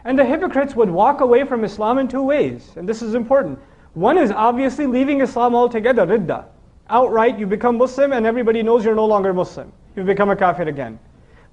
And the hypocrites would walk away from Islam in two ways, and this is important. One is obviously leaving Islam altogether, ridda. Outright, you become Muslim and everybody knows you're no longer Muslim. You become a kafir again.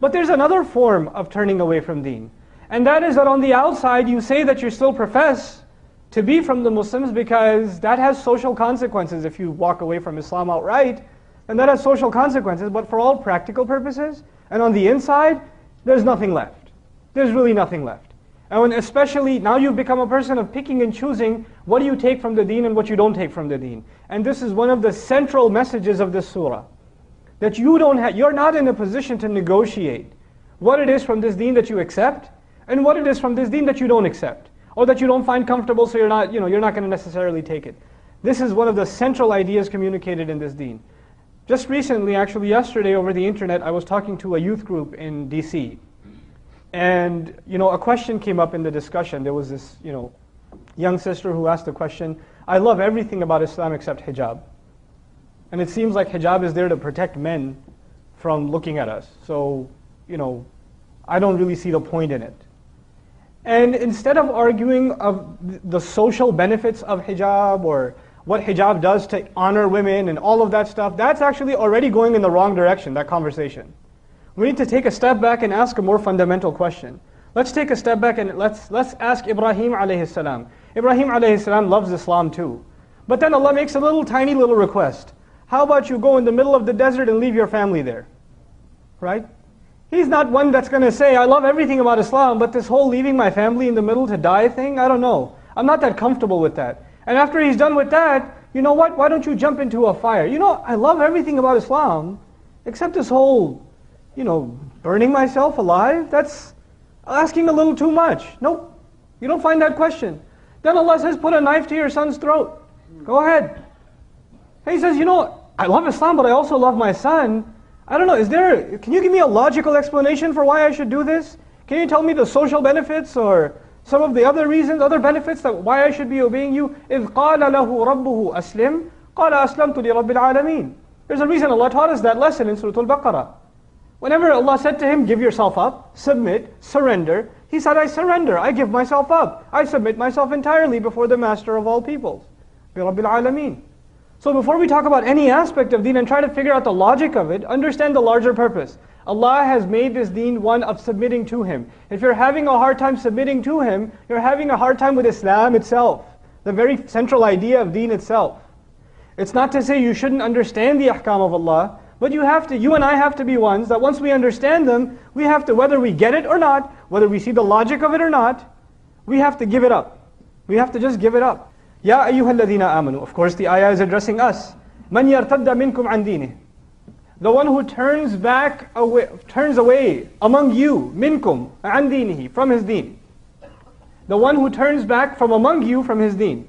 But there's another form of turning away from deen. And that is that on the outside, you say that you still profess to be from the Muslims because that has social consequences if you walk away from Islam outright. And that has social consequences, but for all practical purposes, and on the inside, there's nothing left. There's really nothing left. And when especially now you've become a person of picking and choosing what do you take from the deen and what you don't take from the deen. And this is one of the central messages of this surah. That you're not in a position to negotiate what it is from this deen that you accept and what it is from this deen that you don't accept. Or that you don't find comfortable, so you're not going to necessarily take it. This is one of the central ideas communicated in this deen. Just recently, actually yesterday over the internet, I was talking to a youth group in DC. And a question came up in the discussion. There was this young sister who asked the question, I love everything about Islam except hijab. And it seems like hijab is there to protect men from looking at us. So, I don't really see the point in it. And instead of arguing of the social benefits of hijab or what hijab does to honor women and all of that stuff, that's actually already going in the wrong direction, that conversation. We need to take a step back and ask a more fundamental question. Let's take a step back and let's ask Ibrahim alayhi salam. Ibrahim alayhi salam loves Islam too. But then Allah makes a tiny little request. How about you go in the middle of the desert and leave your family there? Right? He's not one that's going to say, I love everything about Islam, but this whole leaving my family in the middle to die thing, I don't know. I'm not that comfortable with that. And after he's done with that, you know what? Why don't you jump into a fire? I love everything about Islam, except this whole, burning myself alive. That's asking a little too much. Nope. You don't find that question. Then Allah says, put a knife to your son's throat. Go ahead. And he says, I love Islam, but I also love my son. I don't know, can you give me a logical explanation for why I should do this? Can you tell me the social benefits or some of the other reasons, other benefits that why I should be obeying you? إِذْ قَالَ لَهُ رَبُّهُ أَسْلِمْ قَالَ أَسْلَمْتُ لِرَبِّ الْعَالَمِينَ. There's a reason Allah taught us that lesson in Surah Al-Baqarah. Whenever Allah said to him, give yourself up, submit, surrender, he said, I surrender, I give myself up. I submit myself entirely before the Master of all peoples, بِرَبِّ الْعَالَمِينَ. So before we talk about any aspect of deen and try to figure out the logic of it, understand the larger purpose. Allah has made this deen one of submitting to Him. If you're having a hard time submitting to Him, you're having a hard time with Islam itself, the very central idea of deen itself. It's not to say you shouldn't understand the ahkam of Allah, but you and I have to be ones that once we understand them, we have to, whether we get it or not, whether we see the logic of it or not, we have to give it up. We have to just give it up. Ya ayyuha alladhina amanu. Of course the ayah is addressing us. Man yartadda minkum an dinihi. The one who turns away among you, minkum, an dinihi, from his deen. The one who turns back from among you from his deen.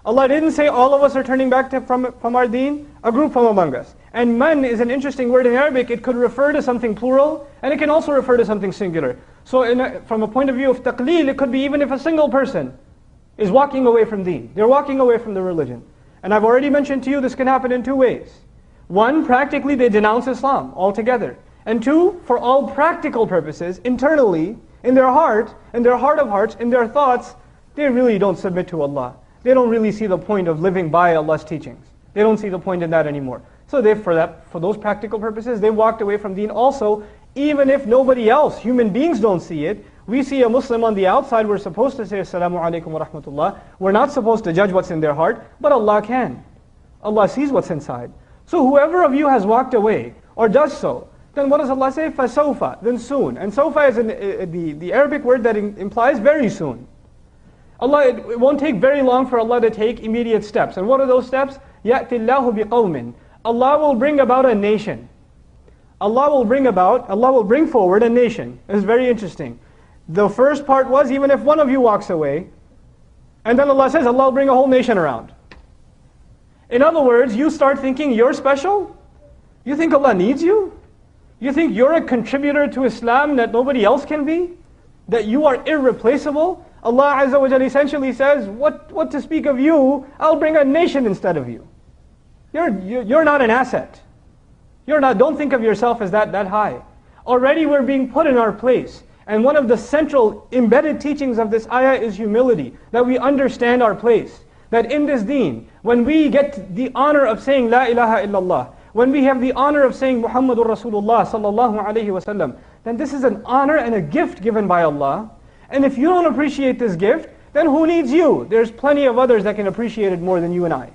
Allah didn't say all of us are turning back from our deen, a group from among us. And man is an interesting word in Arabic. It could refer to something plural, and it can also refer to something singular. So from a point of view of taqleel, it could be even if a single person is walking away from deen. They're walking away from the religion. And I've already mentioned to you this can happen in two ways. One, practically they denounce Islam altogether. And two, for all practical purposes, internally, in their heart of hearts, in their thoughts, they really don't submit to Allah. They don't really see the point of living by Allah's teachings. They don't see the point in that anymore. So for those practical purposes, they walked away from deen also, even if nobody else, human beings don't see it. We see a Muslim on the outside, we're supposed to say, Assalamu alaikum wa rahmatullah. We're not supposed to judge what's in their heart, but Allah can. Allah sees what's inside. So whoever of you has walked away, or does so, then what does Allah say? فَسَوْفَ, then soon. And sawfa is the Arabic word that implies very soon. It won't take very long for Allah to take immediate steps. And what are those steps? يَأْتِ اللَّهُ بِقَوْمٍ. Allah will bring about a nation. Allah will bring forward a nation. It's very interesting. The first part was, even if one of you walks away, and then Allah says, Allah will bring a whole nation around. In other words, you start thinking you're special? You think Allah needs you? You think you're a contributor to Islam that nobody else can be? That you are irreplaceable? Allah Azza wa Jalla essentially says, what to speak of you, I'll bring a nation instead of you. You're not an asset. Don't think of yourself as that high. Already we're being put in our place. And one of the central embedded teachings of this ayah is humility, that we understand our place. That in this deen, when we get the honor of saying La ilaha illallah, when we have the honor of saying Muhammadur Rasulullah sallallahu alayhi wasallam, then this is an honor and a gift given by Allah. And if you don't appreciate this gift, then who needs you? There's plenty of others that can appreciate it more than you and I.